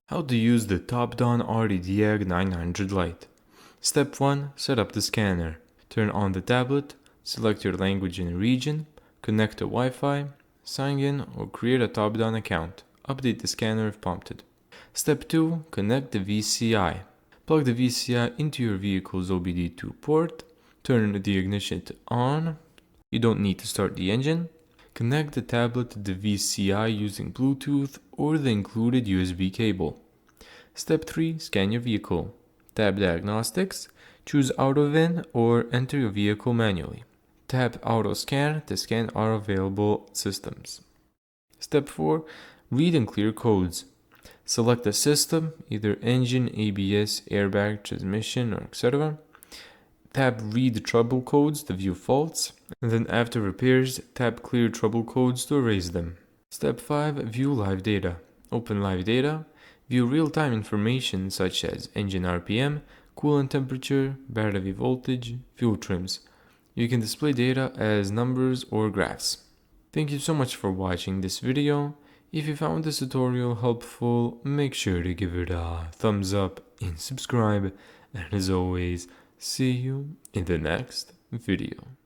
How to use the Topdon ArtiDiag 900 Lite. Step 1. Set up the scanner. Turn on the tablet, select your language and region, connect to Wi-Fi, sign in or create a Topdon account. Update the scanner if prompted. Step 2. Connect the VCI. Plug the VCI into your vehicle's OBD2 port. Turn the ignition to on. You don't need to start the engine. Connect the tablet to the VCI using Bluetooth or the included USB cable. Step 3. Scan your vehicle. Tap Diagnostics, choose Auto-VIN or enter your vehicle manually. Tap Auto Scan to scan all available systems. Step 4. Read and clear codes. Select a system, either engine, ABS, airbag, transmission, or etc. Tap Read Trouble Codes to view faults, and then after repairs, tap Clear Trouble Codes to erase them. Step 5. View live data. Open live data. View real-time information such as engine RPM, coolant temperature, battery voltage, fuel trims. You can display data as numbers or graphs. Thank you so much for watching this video. If you found this tutorial helpful, make sure to give it a thumbs up and subscribe. And as always, see you in the next video.